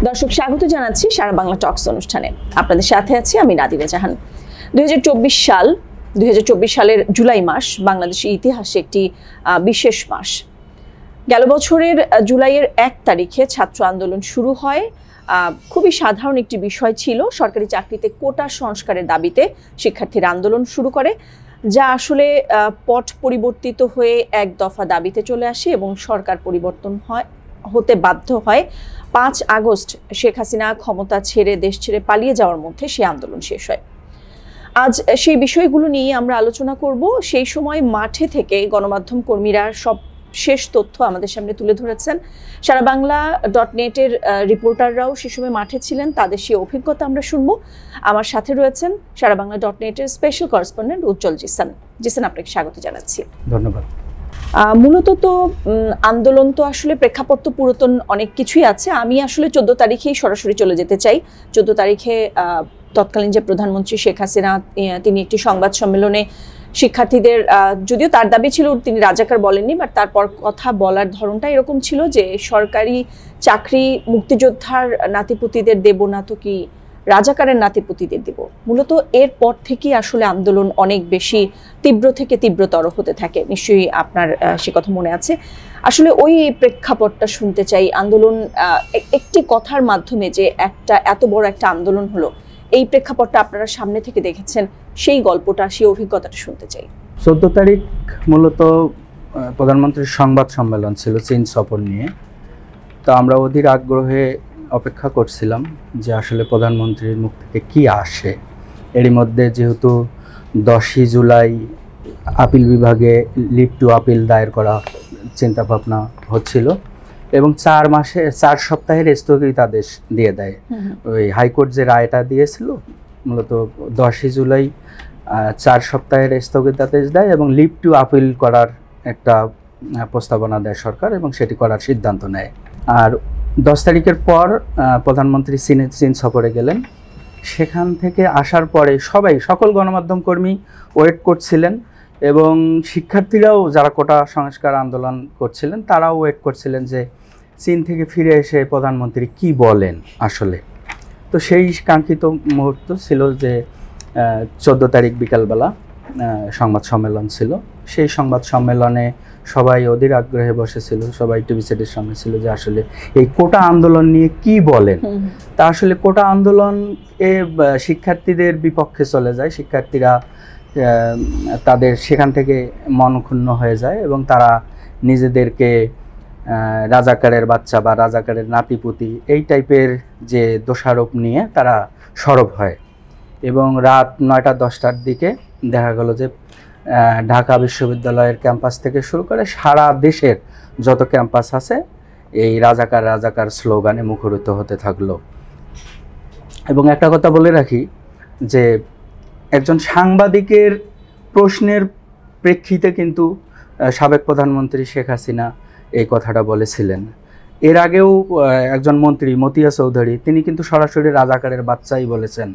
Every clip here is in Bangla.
দর্শক স্বাগত জানাচ্ছি সারা বাংলা টক্স অনুষ্ঠানে। আপনাদের সাথে আছি আমি নাদিরা জাহান। 2024 সালের জুলাই মাস বাংলাদেশের ইতিহাসে একটি বিশেষ মাস। গেল বছরের জুলাইয়ের 1 তারিখে ছাত্র আন্দোলন শুরু হয়। খুবই সাধারণ একটি বিষয় ছিল, সরকারি চাকরিতে কোটা সংস্কারের দাবিতে শিক্ষার্থীরা আন্দোলন শুরু করে, যা আসলে পট পরিবর্তিত হয়ে এক দফা দাবিতে চলে আসে এবং সরকার পরিবর্তন হতে বাধ্য হয়। 5 আগস্ট শেখ হাসিনা ক্ষমতা ছেড়ে দেশ ছেড়ে পালিয়ে যাওয়ার মধ্যে সেই আন্দোলন শেষ হয়। আজ সেই বিষয়গুলো নিয়ে আমরা আলোচনা করব। সেই সময় মাঠে থেকে গণমাধ্যম কর্মীরা সব শেষ তথ্য আমাদের সামনে তুলে ধরেছেন। সারা বাংলা .net-এর রিপোর্টাররাও সে সময় মাঠে ছিলেন, তাদের সেই অভিজ্ঞতা আমরা শুনবো। আমার সাথে রয়েছেন সারা বাংলা .net-এর স্পেশাল করেসপন্ডেন্ট উজ্জ্বল জিসান। জিসান, আপনাকে স্বাগত জানাচ্ছি। ধন্যবাদ। মূলত তো আন্দোলন তো আসলে প্রেক্ষাপট তো পুরাতন অনেক কিছুই আছে। আমি আসলে 14 তারিখেই সরাসরি চলে যেতে চাই। 14 তারিখে তৎকালীন যে প্রধানমন্ত্রী শেখ হাসিনা, তিনি একটি সংবাদ সম্মেলনে শিক্ষার্থীদের, যদিও তার দাবি ছিল তিনি রাজাকার বলেননি, বাট তারপর কথা বলার ধরনটা এরকম ছিল যে সরকারি চাকরি মুক্তিযোদ্ধার নাতিপুতিদের দেব না তো কি রাজাকারের নাতিপুতিদের দেব। মূলত এরপর থেকেই আসলে আন্দোলন অনেক বেশি তীব্র থেকে তীব্রতর হতে থাকে। নিশ্চয়ই আপনার সে কথা মনে আছে। আসলে ওই প্রেক্ষাপটটা শুনতে চাই। আন্দোলন একটি কথার মাধ্যমে যে এত বড় একটা আন্দোলন হলো, এই প্রেক্ষাপটটা আপনারা সামনে থেকে দেখেছেন, সেই গল্পটা, সেই অভিজ্ঞতাটা শুনতে চাই। 14 তারিখ মূলত প্রধানমন্ত্রীর সংবাদ সম্মেলন ছিল চীন সফর নিয়ে। তো আমরা অধীর আগ্রহে অপেক্ষা করছিলাম যে আসলে প্রধানমন্ত্রীর মুখ থেকে কি আসে। এরই মধ্যে যেহেতু 10ই জুলাই আপিল বিভাগে লিভ টু আপিল দায়ের করা চিন্তাভাবনা হচ্ছিল এবং 4 সপ্তাহের স্থগিতাদেশ দিয়ে দেয়। ওই হাইকোর্ট যে রায়টা দিয়েছিল মূলত 10ই জুলাই 4 সপ্তাহের স্থগিতাদেশ দেয় এবং লিভ টু আপিল করার একটা প্রস্তাবনা দেয় সরকার এবং সেটি করার সিদ্ধান্ত নেয়। আর 10 তারিখের পর প্রধানমন্ত্রী চীন সফরে গেলেন। সেখান থেকে আসার পরে সকল গণমাধ্যম কর্মী ওয়েট করছিলেন এবং শিক্ষার্থীরাও যারা কোটা সংস্কার আন্দোলন করছিলেন তারাও ওয়েট করছিলেন যে চীন থেকে ফিরে এসে প্রধানমন্ত্রী কি বলেন আসলে। তো সেই কাঙ্ক্ষিত মুহূর্ত ছিল যে 14 তারিখ বিকালবেলা সংবাদ সম্মেলন ছিল। সেই সংবাদ সম্মেলনে সবাই অধীর আগ্রহে বসেছিল, সবাই টিভি সেটের সামনে ছিল যে আসলে এই কোটা আন্দোলন নিয়ে কি বলেন। তা আসলে কোটা আন্দোলন শিক্ষার্থীদের বিপক্ষে চলে যায়। শিক্ষার্থীরা তাদের সেখান থেকে মন ক্ষুণ্ণ হয়ে যায় এবং তারা নিজেদেরকে রাজাকারের বাচ্চা বা রাজাকারের নাতিপুতি এই টাইপের যে দোষারোপ নিয়ে তারা সরব হয় এবং রাত 9টা-10টার দিকে দেখা গেল যে ঢাকা বিশ্ববিদ্যালয়ের ক্যাম্পাস থেকে শুরু করে সারা দেশের যত ক্যাম্পাস আছে এই রাজাকার রাজাকার স্লোগানে মুখরিত হতে থাকলো। এবং একটা কথা বলে রাখি যে একজন সাংবাদিকের প্রশ্নের প্রেক্ষিতে কিন্তু সাবেক প্রধানমন্ত্রী শেখ হাসিনা এই কথাটা বলেছিলেন। এর আগেও একজন মন্ত্রী মতিয়া চৌধুরী তিনি কিন্তু সরাসরি রাজাকারের বাচ্চাই বলেছেন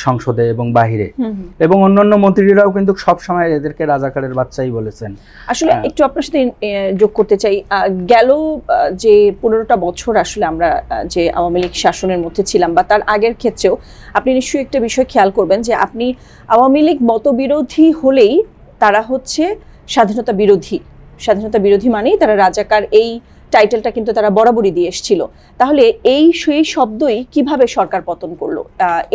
সংসদে এবং বাহিরে, এবং অন্যান্য মন্ত্রীরাও কিন্তু সবসময় এদেরকে রাজাকারের বাচ্চাই বলেছেন। আসলে একটু আপনার সাথে যোগ করতে চাই, গেল যে 15টা বছর আসলে আমরা যে আওয়ামী লীগ শাসনের মধ্যে ছিলাম বা তার আগের ক্ষেত্রেও আপনি নিশ্চয়ই একটা বিষয় খেয়াল করবেন যে আপনি আওয়ামী লীগ মতবিরোধী হলেই তারা হচ্ছে স্বাধীনতা বিরোধী। স্বাধীনতা বিরোধী মানেই তারা রাজাকার, এই টাইটেলটা কিন্তু তারা বরাবরই দিয়ে এসেছিল। তাহলে সেই শব্দই কিভাবে সরকার পতন করলো,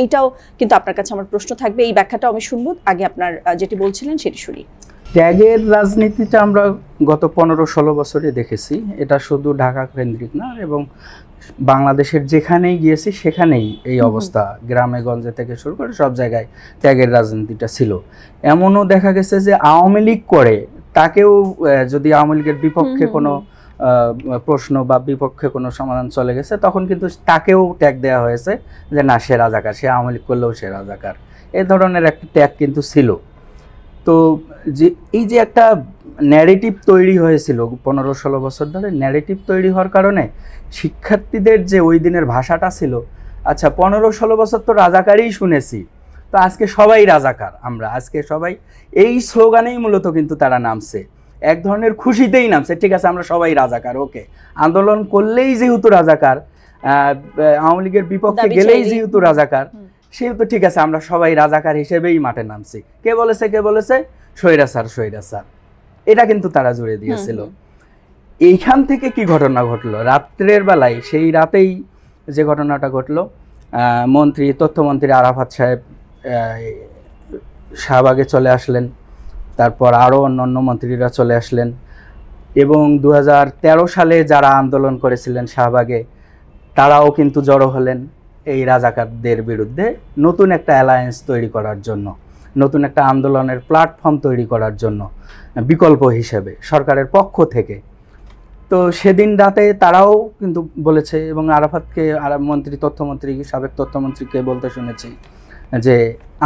এইটাও কিন্তু আপনার কাছে আমার প্রশ্ন থাকবে। এই ব্যাখ্যাটাও আমি শুনবো। আগে আপনার যেটি বলছিলেন সেটি শুনি। ত্যাগের রাজনীতিটা আমরা গত 15-16 বছরে দেখেছি। এটা শুধু ঢাকা কেন্দ্রিক না, এবং বাংলাদেশের যেখানেই গিয়েছি সেখানেই এই অবস্থা। গ্রামে গঞ্জে থেকে শুরু করে সব জায়গায় ত্যাগের রাজনীতিটা ছিল। এমনও দেখা গেছে যে আওয়ামী লীগ করে তাকেও যদি আওয়ামী লীগের বিপক্ষে কোনো প্রশ্ন বা বিপক্ষে কোনো সমাধান চলে গেছে তখন কিন্তু তাকেও ট্যাগ দেওয়া হয়েছে যে না সে রাজাকার, সে আওয়ামী লীগ করলেও সে রাজাকার। এ ধরনের একটা ট্যাগ কিন্তু ছিল। তো যে এই যে একটা ন্যারেটিভ তৈরি হয়েছিল 15-16 বছর ধরে, ন্যারেটিভ তৈরি হওয়ার কারণে শিক্ষার্থীদের যে ওই দিনের ভাষাটা ছিল, আচ্ছা 15-16 বছর তো রাজাকারই শুনেছি, তো আজকে সবাই রাজাকার, আমরা আজকে সবাই এই স্লোগানেই মূলত কিন্তু তারা নামছে, এক ধরনের খুশিতেই নামছে। ঠিক আছে আমরা সবাই রাজাকার, ওকে, আন্দোলন করলেই যেহেতু রাজাকার, আওয়ামী লীগের বিপক্ষে দাবি গেলেই চাইলেই- যেহেতু রাজাকার, সেহেতু ঠিক আছে আমরা সবাই রাজাকার হিসেবেই মাঠে নামছি। কে বলেছে স্বৈরাচার, এটা কিন্তু তারা জুড়ে দিয়েছিল। এইখান থেকে কি ঘটনা ঘটলো রাত্রের বেলায়, সেই রাতেই যে ঘটনাটা ঘটলো, তথ্যমন্ত্রী আরাফাত সাহেব শাহবাগে চলে আসলেন, তারপর আরও অন্যান্য মন্ত্রীরা চলে আসলেন, এবং 2013 সালে যারা আন্দোলন করেছিলেন শাহবাগে, তারাও কিন্তু জড়ো হলেন এই রাজাকারদের বিরুদ্ধে নতুন একটা অ্যালায়েন্স তৈরি করার জন্য, নতুন একটা আন্দোলনের প্ল্যাটফর্ম তৈরি করার জন্য বিকল্প হিসেবে সরকারের পক্ষ থেকে। তো সেদিন রাতে তারাও কিন্তু বলেছে, এবং আরাফাতকে সাবেক তথ্যমন্ত্রীকে বলতে শুনেছি যে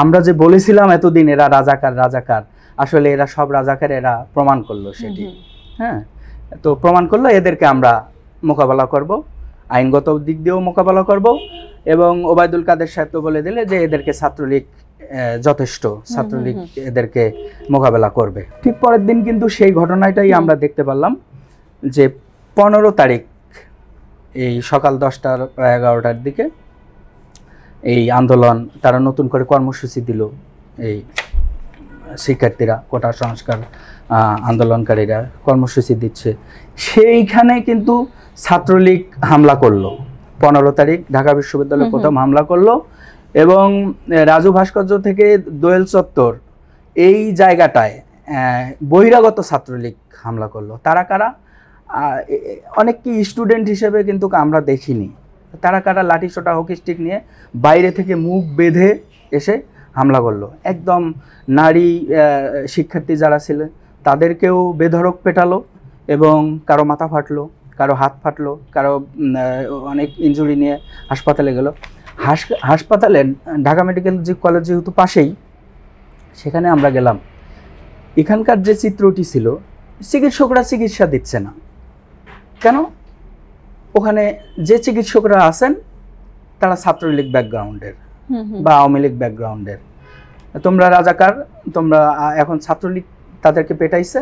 আমরা যে বলেছিলাম এতদিন এরা রাজাকার, আসলে এরা সব রাজাকার, এরা প্রমাণ করলো সেটি। হ্যাঁ, তো প্রমাণ করলো, এদেরকে আমরা মোকাবেলা করব, আইনগত দিক দিয়েও মোকাবেলা করব, এবং ওবায়দুল কাদের সাহেব তো বলে দিলে যে এদেরকে ছাত্রলীগ যথেষ্ট, ছাত্রলীগ এদেরকে মোকাবেলা করবে। ঠিক পরের দিন কিন্তু সেই ঘটনাটাই আমরা দেখতে পারলাম যে 15 তারিখ এই সকাল 10টা 11টার দিকে এই আন্দোলন, তারা নতুন করে কর্মসূচি দিল, এই শিক্ষার্থীরা, কোটা সংস্কার আন্দোলনকারীরা কর্মসূচি দিচ্ছে, সেইখানে কিন্তু ছাত্রলীগ হামলা করলো। 15 তারিখ ঢাকা বিশ্ববিদ্যালয়ে প্রথম হামলা করলো, এবং রাজু ভাস্কর্য থেকে দোয়েল চত্বর এই জায়গাটায় বহিরাগত ছাত্রলীগ হামলা করলো। তারা কারা? অনেক কি স্টুডেন্ট হিসেবে কিন্তু আমরা দেখিনি। তারা কারা? লাঠি সোটা হকি স্টিক নিয়ে বাইরে থেকে মুখ বেঁধে এসে হামলা করলো। একদম নারী শিক্ষার্থী যারা ছিলেন তাদেরকেও বেধড়ক পেটালো, এবং কারো মাথা ফাটলো, কারো হাত ফাটলো, কারো অনেক ইনজুরি নিয়ে হাসপাতালে গেল। হাসপাতালে ঢাকা মেডিকেল কলেজ যেহেতু পাশেই, সেখানে আমরা গেলাম। এখানকার যে চিত্রটি ছিল, চিকিৎসকরা চিকিৎসা দিচ্ছে না কেন? ওখানে যে চিকিৎসকরা আছেন তারা ছাত্রলীগ ব্যাকগ্রাউন্ডের বা আওয়ামী লীগ ব্যাকগ্রাউন্ডের। তোমরা রাজাকার, তোমরা এখন ছাত্রলীগ তাদেরকে পেটাইছে,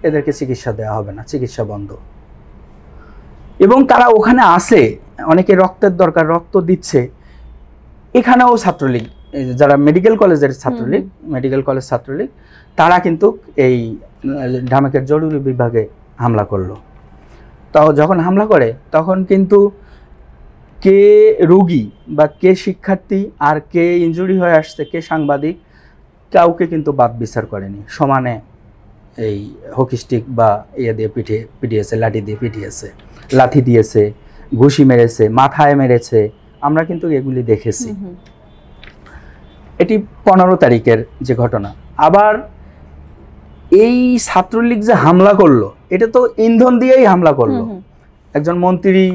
এদেরকে চিকিৎসা দেওয়া হবে না, চিকিৎসা বন্ধ। এবং তারা ওখানে আছে, অনেকে রক্তের দরকার, রক্ত দিচ্ছে, এখানেও ছাত্রলীগ, যারা মেডিকেল কলেজের ছাত্রলীগ, মেডিকেল কলেজ ছাত্রলীগ, তারা কিন্তু এই ঢামেকের জরুরি বিভাগে হামলা করলো। তো যখন হামলা করে তখন কিন্তু কে রোগী বা কে শিক্ষার্থী আর কে ইনজুরি হয়ে আসছে, কে সাংবাদিক, কাউকে কিন্তু বাদ বিচার করেনি। সমানে এই হকি স্টিক বা ইয়ে দিয়ে পিটিয়েছে, লাঠি দিয়ে পিটিয়েছে, লাথি দিয়েছে, ঘুষি মেরেছে, মাথায় মেরেছে, আমরা কিন্তু এগুলি দেখেছি। এটি 15 তারিখের যে ঘটনা। আবার এই ছাত্রলীগ যে হামলা করলো, এটা তো ইন্ধন দিয়েই হামলা করলো। একজন মন্ত্রী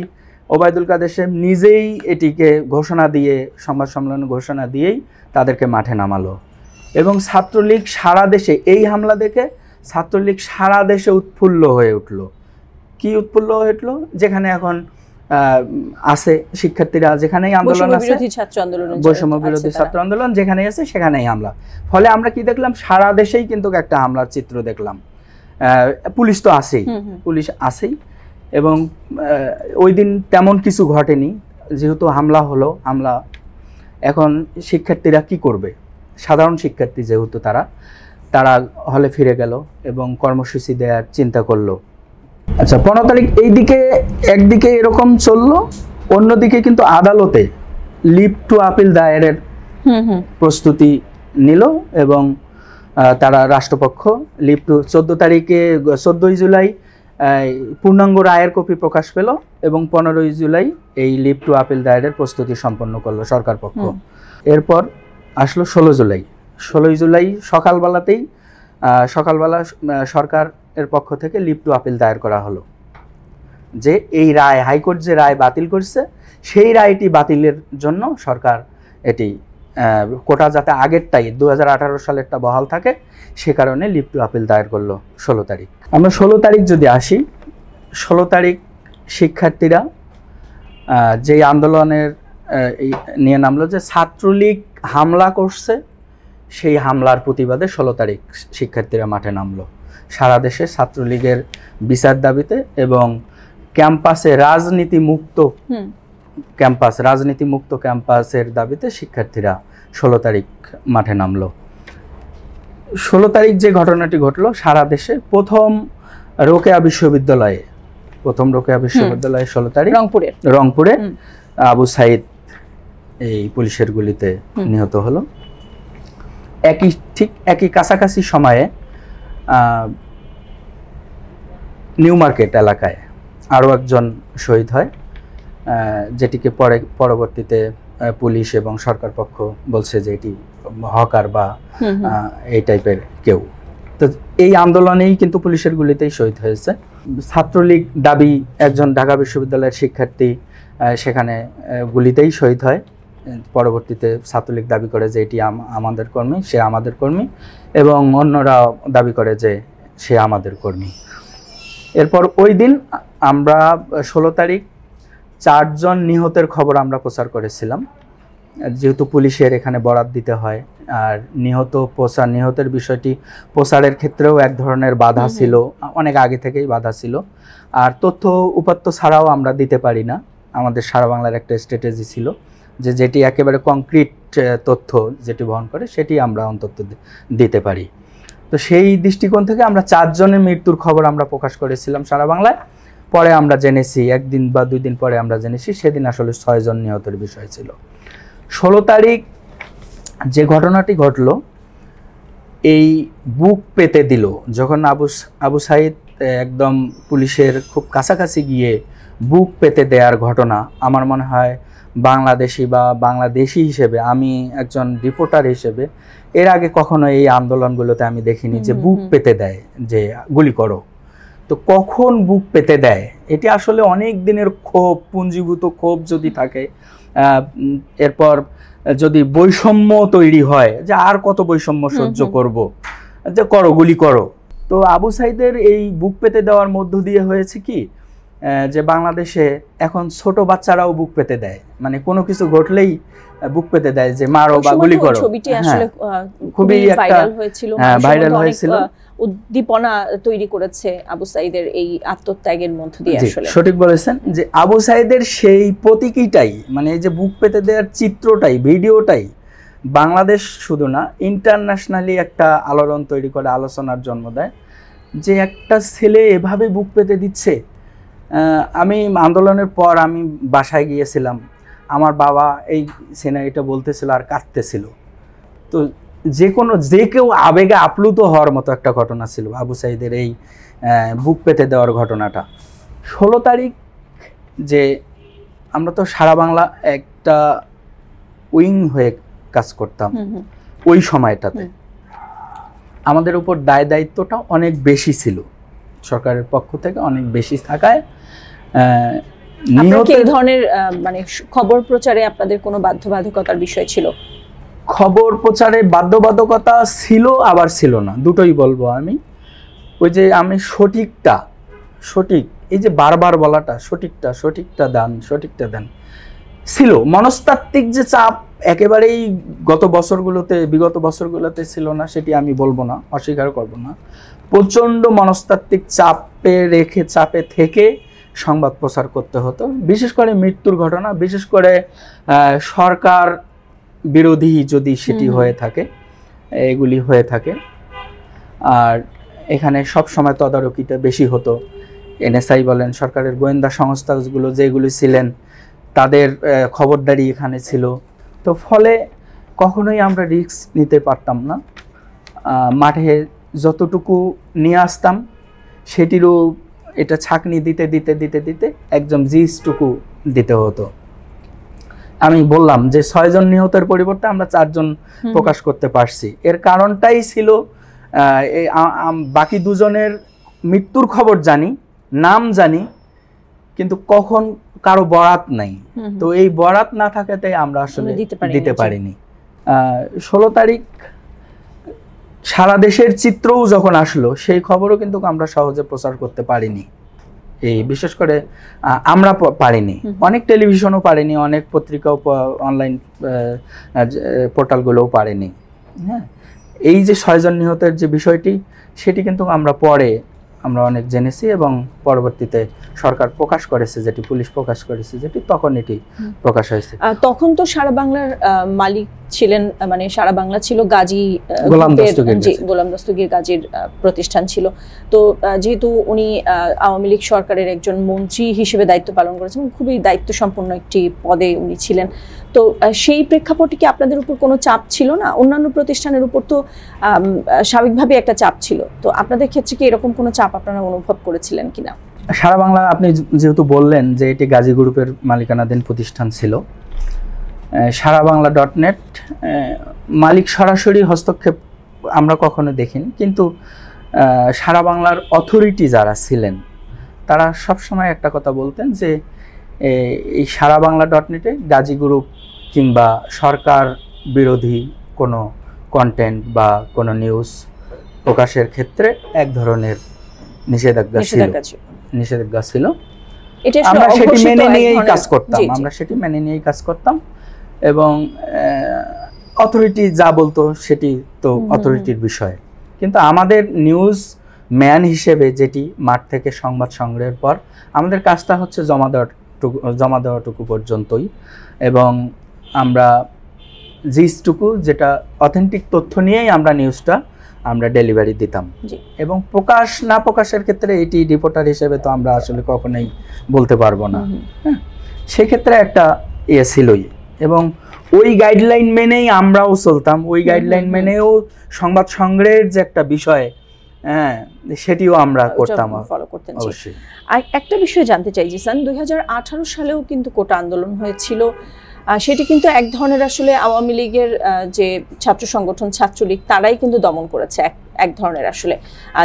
ওবায়দুল কাদের সাহেব নিজেই এটিকে ঘোষণা দিয়ে, সংবাদ সম্মেলনে ঘোষণা দিয়েই তাদেরকে মাঠে নামালো। এবং ছাত্রলীগ সারা দেশে এই হামলা দেখে ছাত্রলীগ সারা দেশে উৎফুল্ল হয়ে উঠলো। কি উৎফুল্ল হয়ে উঠলো? যেখানে এখন আছে শিক্ষার্থীরা, যেখানেই আন্দোলন আছে, বৈষম্য বিরোধী ছাত্র আন্দোলন যেখানেই আছে সেখানেই হামলা। ফলে আমরা কি দেখলাম? সারা দেশেই কিন্তু একটা হামলার চিত্র দেখলাম। পুলিশ তো আছেই, পুলিশ আছেই, এবং ওই দিন তেমন কিছু ঘটেনি, যেহেতু হামলা হলো। হামলা, এখন শিক্ষার্থীরা কি করবে? সাধারণ শিক্ষার্থী যেহেতু তারা হলে ফিরে গেল এবং কর্মসূচি দেওয়ার চিন্তা করলো। আচ্ছা, 15 তারিখ এইদিকে একদিকে এরকম চললো, অন্যদিকে কিন্তু আদালতে লিভ টু আপিল দায়েরের প্রস্তুতি নিল, এবং তারা রাষ্ট্রপক্ষ লিভ টু 14 জুলাই পূর্ণাঙ্গ রায়ের কপি প্রকাশ পেল, এবং 15 জুলাই এই লিভ টু আপিল দায়েরের প্রস্তুতি সম্পন্ন করলো সরকার পক্ষ। এরপর আসলো 16 জুলাই সকালবেলা সরকারের পক্ষ থেকে লিভ টু আপিল দায়ের করা হলো, যে এই রায়, হাইকোর্ট যে রায় বাতিল করছে, সেই রায়টি বাতিলের জন্য সরকার এটি কোটা যাতে আগেরটাই 2018 সালেরটা বহাল থাকে, সে কারণে লিভ টু আপিল দায়ের করলো 16 তারিখ। আমরা 16 তারিখ যদি আসি, 16 তারিখ শিক্ষার্থীরা যে আন্দোলনের নিয়ে নামলো, যে ছাত্রলীগ হামলা করছে, সেই হামলার প্রতিবাদে 16 তারিখ শিক্ষার্থীরা মাঠে নামলো সারা দেশে ছাত্রলীগের বিচার দাবিতে, এবং ক্যাম্পাসে রাজনীতি মুক্ত ক্যাম্পাস, রাজনীতি মুক্ত ক্যাম্পাসের দাবিতে শিক্ষার্থীরা 16 তারিখ মাঠে নামলো। 16 তারিখ যে ঘটনাটি ঘটলো, সারা দেশে প্রথম রোকেয়া বিশ্ববিদ্যালয়ে 16 তারিখ রংপুরে আবু সাইদ এই পুলিশের গুলিতে নিহত হলো। একই কাছাকাছি সময়ে নিউ মার্কেট এলাকায় আরও একজন শহীদ হয়, যেটিকে পরবর্তীতে পুলিশ এবং সরকার পক্ষ বলছে যে এটি হকার বা এই টাইপের কেউ। তো এই আন্দোলনেই কিন্তু পুলিশের গুলিতেই শহীদ হয়েছে। ছাত্রলীগ দাবি, একজন ঢাকা বিশ্ববিদ্যালয়ের শিক্ষার্থী সেখানে গুলিতেই শহীদ হয়। পরবর্তীতে ছাত্রলীগ দাবি করে যে এটি আমাদের কর্মী, সে আমাদের কর্মী, এবং অন্যরা দাবি করে যে সে আমাদের কর্মী। এরপর ওই দিন আমরা 16 তারিখ 4 জন নিহতের খবর আমরা প্রচার করেছিলাম, যেহেতু পুলিশের এখানে বরাত দিতে হয়। আর নিহতের বিষয়টি প্রচারের ক্ষেত্রেও এক ধরনের বাধা ছিল, অনেক আগে থেকেই বাধা ছিল। আর তথ্য উপাত্ত ছাড়াও আমরা দিতে পারি না, আমাদের সারা বাংলার একটা স্ট্র্যাটেজি ছিল যে যেটি একেবারে কংক্রিট তথ্য যেটি বহন করে সেটি আমরা অন্তত দিতে পারি। তো সেই দৃষ্টিকোণ থেকে আমরা 4 জনের মৃত্যুর খবর আমরা প্রকাশ করেছিলাম সারা বাংলায়। পরে আমরা জেনেছি, একদিন বা 2 দিন পরে আমরা জেনেছি সেদিন আসলে 6 জন নিহতের বিষয় ছিল। 16 তারিখ যে ঘটনাটি ঘটলো, এই বুক পেতে দিল যখন আবু সাইদ একদম পুলিশের খুব কাছাকাছি গিয়ে বুক পেতে দেওয়ার ঘটনা, আমার মনে হয় বাংলাদেশি হিসেবে, আমি একজন রিপোর্টার হিসেবে এর আগে কখনো এই আন্দোলনগুলোতে আমি দেখিনি যে বুক পেতে দেয় যে গুলি করো। তো কখন বুক পেতে দেয়, এটি আসলে অনেক দিনের ক্ষোভ, পুঞ্জীভূত ক্ষোভ যদি থাকে, এরপর যদি বৈষম্য তৈরি হয় যে আর কত বৈষম্য সহ্য করব, যে করো, গুলি করো। তো আবু সাইদের এই বুক পেতে দেওয়ার মধ্য দিয়ে হয়েছে কি, যে বাংলাদেশে এখন ছোট বাচ্চারাও বুক পেতে দেয়, মানে কোনো কিছু ঘটলেই বুক পেতে দেয় যে মারো বা গুলি করো। ছবিটি আসলে খুবই ভাইরাল হয়েছিল, উদ্দীপনা তৈরি করেছে আবু সাইদের এই আত্মত্যাগের মধ্য দিয়ে। আসলে সঠিক বলেছেন যে আবু সাইদের সেই প্রতীকীটাই, মানে এই যে বুক পেতে দেওয়ার চিত্রটাই, ভিডিওটাই বাংলাদেশ শুধু না ইন্টারন্যাশনালি একটা আলোড়ন তৈরি করে, আলোচনার জন্ম দেয় যে একটা ছেলে এভাবে বুক পেতে দিচ্ছে। আমি আন্দোলনের পর আমি বাসায় গিয়েছিলাম, আমার বাবা এই সিনারিটা বলতেছিল আর কাঁদতেছিল। তো যে কেউ আবেগে আপ্লুত হওয়ার মতো একটা ঘটনা ছিল আবু সাইদের এই বুক পেতে দেওয়ার ঘটনাটা। 16 তারিখ যে আমরা তো সারা বাংলা একটা উইং হয়ে কাজ করতাম, ওই সময়টাতে আমাদের উপর দায়িত্বটা অনেক বেশি ছিল, সরকারের পক্ষ থেকে অনেক বেশি থাকায় এই ধরনের মানে খবর প্রচারে আপনাদের কোনো বাধ্যবাধকতার বিষয় ছিল? খবর প্রচারে বাধ্যবাধকতা ছিল, আবার ছিল না, দুটোই বলবো আমি। ওই যে আমি সঠিক এই যে বারবার বলাটা, সঠিকটা দেন ছিল। মনস্তাত্ত্বিক যে চাপ একেবারেই বিগত বছরগুলোতে ছিল না, সেটি আমি বলবো না, অস্বীকার করব না। প্রচণ্ড মনস্তাত্ত্বিক চাপে থেকে সংবাদ প্রচার করতে হতো, বিশেষ করে মৃত্যুর ঘটনা, বিশেষ করে সরকার বিরোধী যদি সেটি হয়ে থাকে, এগুলি হয়ে থাকে। আর এখানে সব সময় তদারকিটা বেশি হতো। এনএসআই বলেন, সরকারের গোয়েন্দা সংস্থাগুলো যেগুলি ছিলেন তাদের খবরদারি এখানে ছিল। তো ফলে কখনোই আমরা রিস্ক নিতে পারতাম না। মাঠে যতটুকু নিয়ে আসতাম সেটিরও এটা ছাঁকনি দিতে একদম জিসটুকু দিতে হতো। আমি বললাম যে 6 জন নিহতের পরিবর্তে আমরা 4 জন প্রকাশ করতে পারছি। এর কারণটাই ছিল বাকি 2 জনের মৃত্যুর খবর জানি, নাম জানি, কিন্তু কখন কারো বরাত নাই। তো এই বরাত না থাকাতে আমরা আসলে দিতে পারিনি। 16 তারিখ সারা দেশের চিত্রও যখন আসলো, সেই খবরও কিন্তু আমরা সহজে প্রচার করতে পারিনি। এই বিশেষ করে আমরা পারিনি, অনেক টেলিভিশনও পারেনি, অনেক পত্রিকাও, অনলাইন পোর্টালগুলোও পারেনি। হ্যাঁ, এই যে 6 জন নিহতের যে বিষয়টি, সেটি কিন্তু আমরা পরে আমরা অনেক জেনেছি এবং পরবর্তীতে সরকার প্রকাশ করেছে যেটি, পুলিশ প্রকাশ করেছে যেটি, তখন এটি প্রকাশ হয়েছে। তখন তো সারা বাংলার মালিক ছিলেন, মানে সারা বাংলা ছিল গাজী গোলাম দস্তগীর গাজীর প্রতিষ্ঠান ছিল। তো যেহেতু উনি আওয়ামী লীগ সরকারের একজন মন্ত্রী হিসেবে দায়িত্ব পালন করেছেন, খুবই দায়িত্ব সম্পন্ন একটি পদে উনি ছিলেন, তো সেই প্রেক্ষাপটে কি আপনাদের উপর কোনো চাপ ছিল না? অন্যান্য প্রতিষ্ঠানের উপর তো স্বাভাবিকভাবে একটা চাপ ছিল, তো আপনাদের ক্ষেত্রে কি এরকম কোনো চাপ আপনারা অনুভব করেছিলেন কিনা? সারা বাংলা, আপনি যেহেতু বললেন যে এটি গাজী গ্রুপের মালিকানাধীন প্রতিষ্ঠান ছিল, সারা বাংলা .net মালিক সরাসরি হস্তক্ষেপ আমরা কখনো দেখিনি, কিন্তু সারা বাংলার অথরিটি যারা ছিলেন তারা সবসময় একটা কথা বলতেন যে এই সারা বাংলা .net গাজী গ্রুপ কিংবা সরকার বিরোধী কোনো কন্টেন্ট বা কোনো নিউজ প্রকাশের ক্ষেত্রে এক ধরনের নিষেধাজ্ঞা ছিল। আমরা সেটি মেনে নিয়েই কাজ করতাম এবং অথরিটি যা বলতো সেটি তো অথরিটির বিষয়, কিন্তু আমাদের নিউজ ম্যান হিসেবে যেটি মাঠ থেকে সংবাদ সংগ্রহের পর আমাদের কাজটা হচ্ছে জমা দেওয়াটুকু পর্যন্তই, এবং আমরা যেটা অথেন্টিক তথ্য নিয়েই আমরা নিউজটা ডেলিভারি দিতাম। এবং প্রকাশ না প্রকাশের ক্ষেত্রে এটি রিপোর্টার হিসেবে তো আমরা আসলে কখনোই বলতে পারবো না। সেক্ষেত্রে একটা ছিলই, এবং ওই গাইডলাইন মেনেই আমরাও চলতাম, ওই গাইডলাইন মেনেও সংবাদ সংগ্রহের যে একটা বিষয়, সেটিও আমরা করতাম, ফলো করতেন। অবশ্যই। আর একটা বিষয় জানতে চাই যে স্যার, 2018 সালেও কিন্তু কোটা আন্দোলন হয়েছিল, সেটি কিন্তু এক ধরনের আসলে আওয়ামী লীগের যে ছাত্র সংগঠন ছাত্রলীগ তারাই কিন্তু দমন করেছে এক ধরনের আসলে,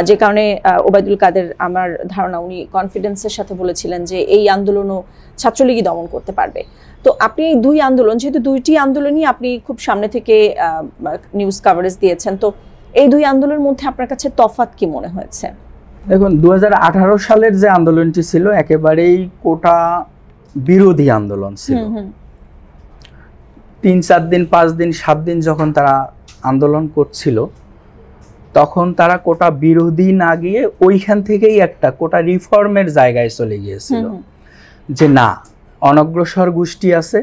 যে কারণে ওবায়দুল কাদের, আমার ধারণা উনি কনফিডেন্সের সাথে বলেছিলেন যে এই আন্দোলনও ছাত্রলীগই দমন করতে পারবে। তো আপনি এই দুই আন্দোলন, যেহেতু দুইটি আন্দোলনই আপনি খুব সামনে থেকে নিউজ কাভারেজ দিয়েছেন, তো এই দুই আন্দোলনের মধ্যে আপনার কাছে তফাৎ কি মনে হয়েছে? দেখুন, 2018 সালের যে আন্দোলনটি ছিল একেবারেই কোটা বিরোধী আন্দোলন ছিল। 3-4 দিন 5 দিন 7 দিন যখন তারা আন্দোলন করছিল, তখন তারা কোটা বিরোধী না গিয়ে ওইখান থেকেই একটা কোটা রিফর্মের জায়গায় চলে গিয়েছিল, যে না, অনগ্রসর গোষ্ঠী আছে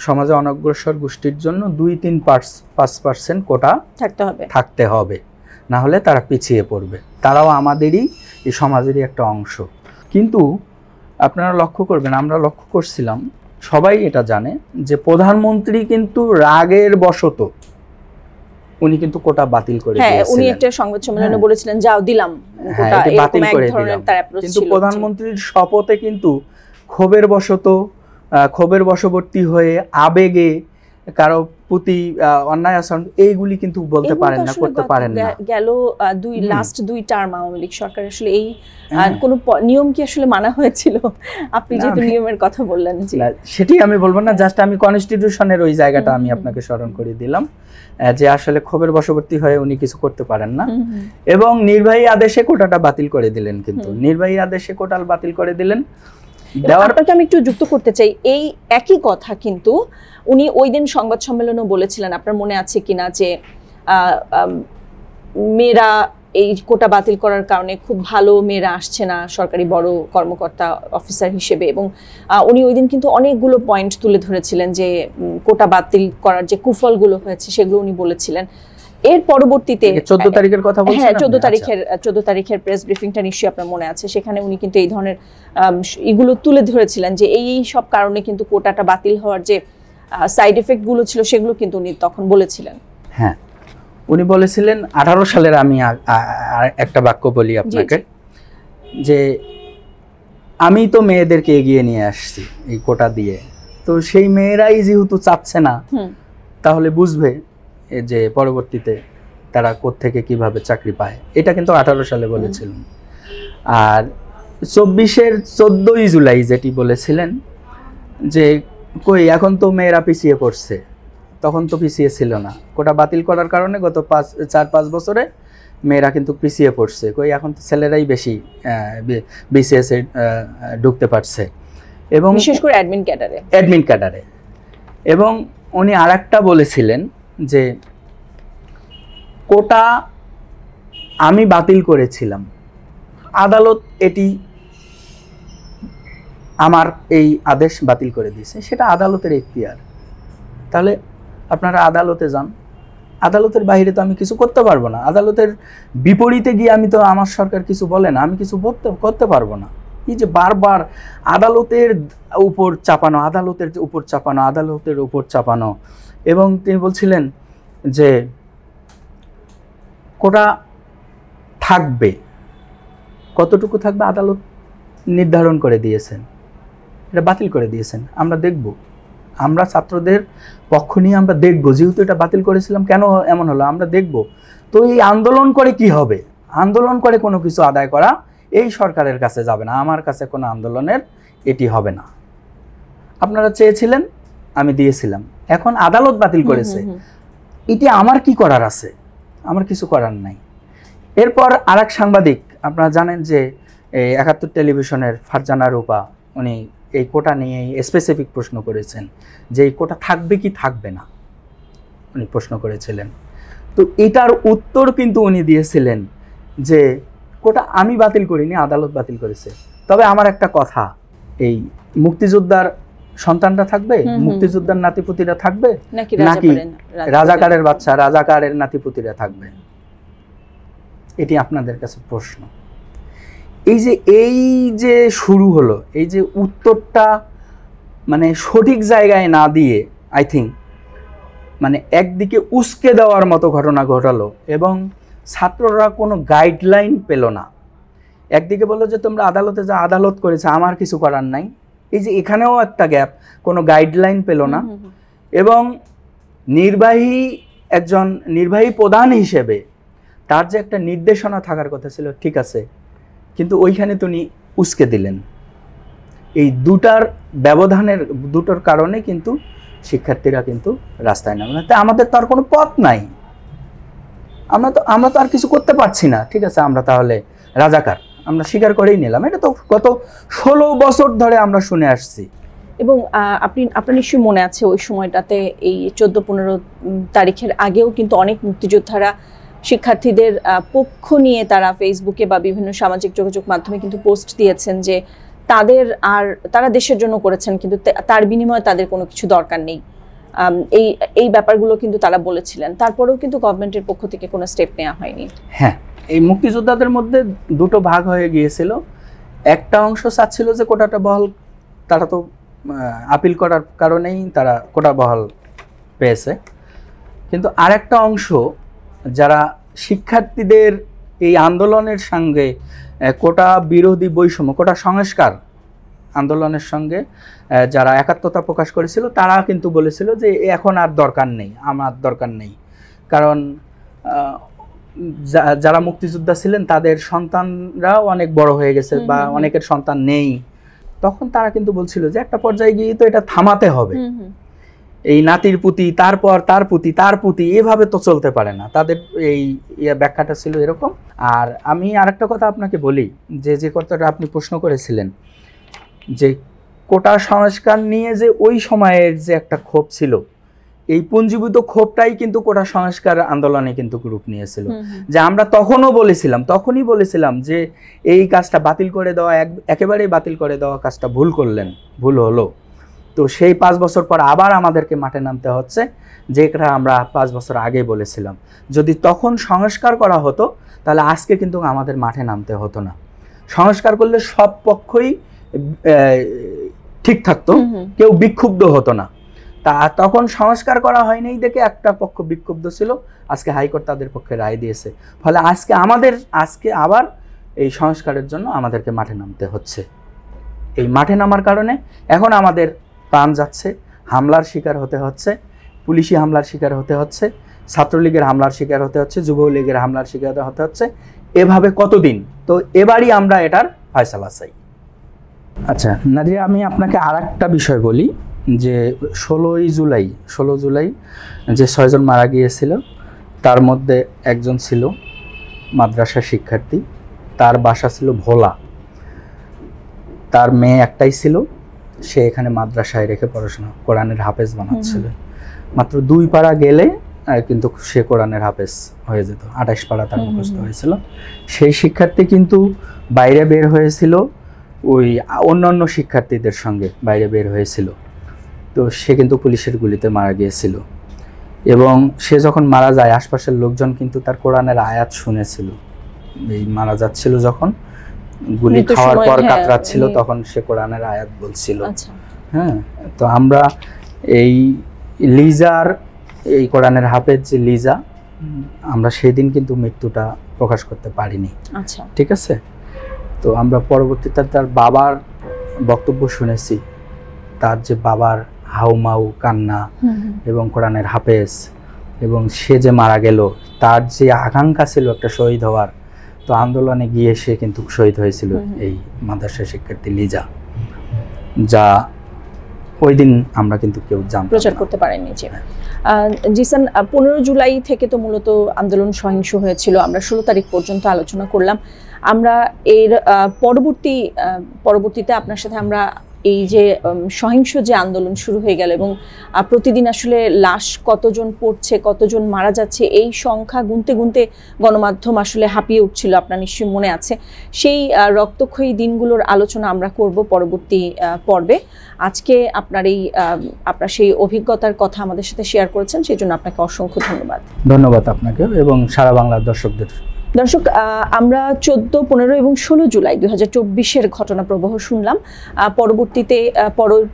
সমাজে, অনগ্রসর গোষ্ঠীর জন্য 2-3-5% কোটা থাকতে হবে, না হলে তারা পিছিয়ে পড়বে, তারাও আমাদেরই এই সমাজেরই একটা অংশ। কিন্তু আপনারা লক্ষ্য করবেন, আমরা লক্ষ্য করছিলাম, সবাই এটা জানে যে প্রধানমন্ত্রী কিন্তু রাগের বশত উনি কিন্তু কোটা বাতিল করে দিয়েছিলেন। উনি একটা সংবাদ সম্মেলনে বলেছিলেন, যাও দিলাম কোটা, বাতিল করে দিলাম। কিন্তু প্রধানমন্ত্রীর শপথে কিন্তু ক্ষোভের বশবর্তী হয়ে আবেগে কারো প্রতি অন্যায় আচরণ, এইগুলি কিন্তু বলতে পারেন না, করতে পারেন না। গেল লাস্ট দুই টার্ম আওয়ামী লীগ সরকার আসলে এই কোন নিয়ম কি আসলে মানা হয়েছিল? আপনি যেহেতু নিয়মের কথা বললেন, সেটি আমি বলবো না, জাস্ট আমি কনস্টিটিউশনের ওই জায়গাটা আমি আপনাকে স্মরণ করে দিলাম যে আসলে ক্ষোভের বশবর্তী হয়ে উনি কিছু করতে পারেন না, এবং নির্বাহী আদেশে কোটাটা বাতিল করে দিলেন। কিন্তু নির্বাহী আদেশে কোটা বাতিল করে দিলেন। আপনাকে আমি একটু যুক্ত করতে চাই, এই একই কথা কিন্তু উনি ওই দিন সংবাদ সম্মেলনেও বলেছিলেন, আপনার মনে আছে কিনা, যে মেয়েরা এই কোটা বাতিল করার কারণে খুব ভালো মেয়েরা আসছে না সরকারি বড় কর্মকর্তা অফিসার হিসেবে, এবং উনি ওই দিন কিন্তু অনেকগুলো পয়েন্ট তুলে ধরেছিলেন যে কোটা বাতিল করার যে কুফলগুলো হয়েছে সেগুলো উনি বলেছিলেন। এর পরবর্তীতে 14 তারিখের কথা বলছেন? হ্যাঁ, 14 তারিখের প্রেস ব্রিফিংটা নিশ্চয়ই আপনার মনে আছে, সেখানে উনি কিন্তু এই ধরনের এগুলো তুলে ধরেছিলেন যে এই সব কারণে কিন্তু কোটাটা বাতিল হওয়ার যে সাইড এফেক্ট গুলো ছিল সেগুলো কিন্তু উনি তখন বলেছিলেন। হ্যাঁ, উনি বলেছিলেন 18 সালের, আমি একটা বাক্য বলি আপনাকে, যে আমি তো মেয়েদেরকে এগিয়ে নিয়ে আসছি এই কোটা দিয়ে, তো সেই মেয়েরাই যেহেতু চাচ্ছে না, তাহলে বুঝবে যে পরবর্তীতে তারা কোত্থেকে কিভাবে চাকরি পায়। এটা কিন্তু 18 সালে বলেছিলেন। আর 24-এর 14ই জুলাই যেটি বলেছিলেন যে কই এখন তো মেয়েরা পিছিয়ে পড়ছে, তখন তো পিছিয়ে ছিল না, কোটা বাতিল করার কারণে গত 4-5 বছরে মেয়েরা কিন্তু পিছিয়ে পড়ছে, কই এখন তো ছেলেরাই বেশি বিসিএস এ ঢুকতে পারছে, এবং বিশেষ করে অ্যাডমিন ক্যাডারে। এবং উনি আরেকটা বলেছিলেন যে কোটা আমি বাতিল করেছিলাম, আদালত এটি আমার এই আদেশ বাতিল করে দিয়েছে, সেটা আদালতের এখতিয়ার। তাহলে আপনারা আদালতে যান, আদালতের বাইরে তো আমি কিছু করতে পারবো না। আদালতের বিপরীতে গিয়ে আমি তো, আমার সরকার কিছু বলে না, আমি কিছু করতে পারবো না। এই যে বারবার আদালতের উপর চাপানো, আদালতের উপর চাপানো, আদালতের উপর চাপানো, এবং তিনি বলছিলেন যে কোটা থাকবে, কতটুকু থাকবে আদালত নির্ধারণ করে দিয়েছেন, এটা বাতিল করে দিয়েছেন। আমরা দেখব, আমরা ছাত্রদের পক্ষ নিয়ে আমরা দেখব, যেহেতু এটা বাতিল করেছিলাম কেন এমন হলো আমরা দেখব। তো এই আন্দোলন করে কি হবে? আন্দোলন করে কোনো কিছু আদায় করা এই সরকারের কাছে যাবে না, আমার কাছে কোনো আন্দোলনের এটি হবে না। আপনারা চেয়েছিলেন, আমি দিয়েছিলাম, এখন আদালত বাতিল করেছে, এটি আমার কি করার আছে? আমার কিছু করার নাই। এরপর আরেক সাংবাদিক, আপনারা জানেন যে ৭১ টেলিভিশনের ফারজানা রূপা, উনি এই কোটা নিয়ে স্পেসিফিক প্রশ্ন করেছেন যে এই কোটা থাকবে কি থাকবে না, উনি প্রশ্ন করেছিলেন। তো এটার উত্তর কিন্তু উনি দিয়েছিলেন যে কোটা আমি বাতিল করিনি, আদালত বাতিল করেছে। তবে আমার একটা কথা, এই মুক্তিযোদ্ধার সন্তানরা থাকবে, মুক্তিযোদ্ধার নাতিপুতিরা থাকবে, নাকি রাজাকারের বাচ্চা, রাজাকারের নাতিপুতিরা থাকবে? এটি আপনাদের কাছে প্রশ্ন। এই যে শুরু হলো, এই যে উত্তরটা মানে সঠিক জায়গায় না দিয়ে, আই থিঙ্ক মানে একদিকে উস্কে দেওয়ার মতো ঘটনা ঘটালো, এবং ছাত্ররা কোনো গাইডলাইন পেল না। একদিকে বললো যে তোমরা আদালতে যা, আদালত করেছে, আমার কিছু করার নাই। এই যে এখানেও একটা গ্যাপ, কোনো গাইডলাইন পেল না। এবং নির্বাহী প্রধান হিসেবে তার যে একটা নির্দেশনা থাকার কথা ছিল, ঠিক আছে, কিন্তু ওইখানে তিনি উস্কে দিলেন। এই দুটোর কারণে কিন্তু শিক্ষার্থীরা কিন্তু রাস্তায় নামে। তাই আমাদের তো আর কোনো পথ নাই, আমরা তো আর কিছু করতে পারছি না। ঠিক আছে, আমরা তাহলে রাজাকার, আমরা স্বীকার করেই নিলাম। এটা তো গত 16 বছর ধরে আমরা শুনে আসছি। এবং আপনার নিশ্চয়ই মনে আছে ওই সময়টাতে, এই 14-15 তারিখের আগেও কিন্তু অনেক মুক্তিযোদ্ধারা শিক্ষার্থীদের পক্ষ নিয়ে তারা ফেসবুকে বা বিভিন্ন সামাজিক যোগাযোগ মাধ্যমে কিন্তু পোস্ট দিয়েছেন যে তারা দেশের জন্য করেছেন, কিন্তু তার বিনিময়ে তাদের কোনো কিছু দরকার নেই। এই ব্যাপারগুলো কিন্তু তারা বলেছিলেন। তারপরেও কিন্তু গভর্নমেন্টের পক্ষ থেকে কোনো স্টেপ নেওয়া হয়নি। হ্যাঁ, এই মুক্তিযোদ্ধাদের মধ্যে দুটো ভাগ হয়ে গিয়েছিল। একটা অংশ চাচ্ছিল যে কোটাটা বহাল, তারা তো আপিল করার কারণেই তারা কোটা বহাল পেয়েছে। কিন্তু আরেকটা অংশ যারা শিক্ষার্থীদের এই আন্দোলনের সঙ্গে কোটা বিরোধী বৈষম্য, কোটা সংস্কার আন্দোলনের সঙ্গে যারা একাত্মতা প্রকাশ করেছিল, তারা কিন্তু বলেছিল যে এখন আর দরকার নেই, আমার দরকার নেই। কারণ যারা মুক্তিযোদ্ধা ছিলেন তাদের সন্তানরাও অনেক বড় হয়ে গেছে, বা অনেকের সন্তান নেই। তখন তারা কিন্তু বলছিল যে একটা পর্যায়ে গিয়ে তো এটা থামাতে হবে। এই নাতির পুতি, তারপর তার পুতি, তার পুতি, এভাবে তো চলতে পারে না। তাদের এই ব্যাখ্যাটা ছিল এরকম। আর আমি আরেকটা কথা আপনাকে বলি, যে কথাটা আপনি প্রশ্ন করেছিলেন যে কোটা সংস্কার নিয়ে যে ওই সময়ের যে একটা ক্ষোভ ছিল, এই পুঞ্জীভূত ক্ষোভটাই কিন্তু কোটা সংস্কার আন্দোলনে কিন্তু রূপ নিয়েছিল। যে আমরা তখনই বলেছিলাম যে এই কাজটা বাতিল করে দেওয়া, একেবারেই বাতিল করে দেওয়া কাজটা ভুল হলো। তো সেই 5 বছর পর আবার আমাদেরকে মাঠে নামতে হচ্ছে, যেটা আমরা 5 বছর আগে বলেছিলাম। যদি তখন সংস্কার করা হতো তাহলে আজকে কিন্তু আমাদের মাঠে নামতে হতো না। সংস্কার করলে সব পক্ষই ঠিক থাকতো, কেউ বিক্ষুব্ধ হতো না। তখন সংস্কার করা হয়নি দেখে একটা পক্ষ বিক্ষুব্ধ ছিল, আজকে হাইকোর্ট তাদের পক্ষে রায় দিয়েছে। ফলে আজকে আবার এই সংস্কারের জন্য আমাদেরকে মাঠে নামতে হচ্ছে। এই মাঠে নামার কারণে এখন আমাদের প্রাণ যাচ্ছে, হামলার শিকার হতে হচ্ছে, পুলিশি হামলার শিকার হতে হচ্ছে, ছাত্রলীগের হামলার শিকার হতে হচ্ছে, যুবলীগের হামলার শিকার হতে হচ্ছে। এভাবে কতদিন? তো এবারই আমরা এটার ফয়সালা চাই। আচ্ছা নাদিয়া, আমি আপনাকে আরেকটা বিষয় বলি যে 16 জুলাই যে 6 জন মারা গিয়েছিল, তার মধ্যে একজন ছিল মাদ্রাসা শিক্ষার্থী, তার বাসা ছিল ভোলা, তার মেয়ে একটাই ছিল, সে এখানে মাদ্রাসায় রেখে পড়াশোনা, কোরআনের হাফেজ বানাচ্ছিল। মাত্র 2 পাড়া গেলে কিন্তু সে কোরআনের হাফেজ হয়ে যেত, 28 পারা তার মুখস্থ হয়েছিল। সেই শিক্ষার্থী কিন্তু বাইরে বের হয়েছিল ওই অন্যান্য শিক্ষার্থীদের সঙ্গে বাইরে বের হয়েছিল, তো সে কিন্তু পুলিশের গুলিতে মারা গিয়েছিল। এবং সে যখন মারা যায় আশপাশের লোকজন কিন্তু তার কোরআনের আয়াত শুনেছিল, এই মারা যাচ্ছিল যখন গুলি খাওয়ার পর কাতরাচ্ছিল তখন সে কোরআনের আয়াত বলছিল। হ্যাঁ, তো আমরা এই লিজার, এই কোরআনের হাফেজ যে লিজা, আমরা সেই দিন কিন্তু মৃত্যুটা প্রকাশ করতে পারিনি। আচ্ছা, ঠিক আছে। তো আমরা পরবর্তীতে তার বাবার বক্তব্য শুনেছি, তার যে বাবার হাউমাউ কান্না এবং কোরআনের হাফেজ, এবং সে যে মারা গেল, তার যে আকাঙ্ক্ষা ছিল একটা শহীদ হওয়ার, তো আন্দোলনে গিয়ে সে কিন্তু শহীদ হয়েছিল এই মাদ্রাসা শিক্ষার্থী লিজা, যা ওই দিন আমরা কিন্তু কেউ প্রচার করতে পারেননি। জিসান, 15 জুলাই থেকে তো মূলত আন্দোলন সহিংস হয়েছিল, আমরা 16 তারিখ পর্যন্ত আলোচনা করলাম। আমরা এর পরবর্তীতে আপনার সাথে আমরা এই যে সহিংস যে আন্দোলন শুরু হয়ে গেল এবং প্রতিদিন আসলে লাশ কতজন পড়ছে, কতজন মারা যাচ্ছে, এই সংখ্যা গুনতে গুনতে গণমাধ্যম আসলে হাঁপিয়ে উঠছিল, আপনার নিশ্চয়ই মনে আছে। সেই রক্তক্ষয়ী দিনগুলোর আলোচনা আমরা করব পরবর্তী পর্বে। আজকে আপনার সেই অভিজ্ঞতার কথা আমাদের সাথে শেয়ার করেছেন, সেই জন্য আপনাকে অসংখ্য ধন্যবাদ। ধন্যবাদ আপনাকে এবং সারা বাংলার দর্শকদের। দর্শক, আমরা 14, 15 এবং 16 জুলাই 2024-এর ঘটনা প্রবাহ শুনলাম। পরবর্তীতে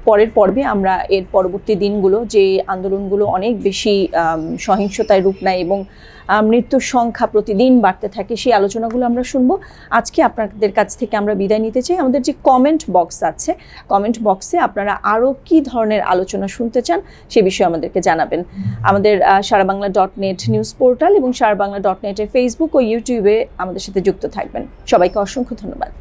পরের পর্বে আমরা এর পরবর্তী দিনগুলো যে আন্দোলনগুলো অনেক বেশি সহিংসতায় রূপ নেয় এবং মৃত্যুর সংখ্যা প্রতিদিন বাড়তে থাকে, সেই আলোচনাগুলো আমরা শুনবো। আজকে আপনাদের কাছ থেকে আমরা বিদায় নিতে চাই। আমাদের যে কমেন্ট বক্স আছে, কমেন্ট বক্সে আপনারা আরও কী ধরনের আলোচনা শুনতে চান সে বিষয়ে আমাদেরকে জানাবেন। আমাদের সারাবাংলা.net নিউজ পোর্টাল এবং সারাবাংলা.net এর ফেসবুক ও ইউটিউবে আমাদের সাথে যুক্ত থাকবেন। সবাইকে অসংখ্য ধন্যবাদ।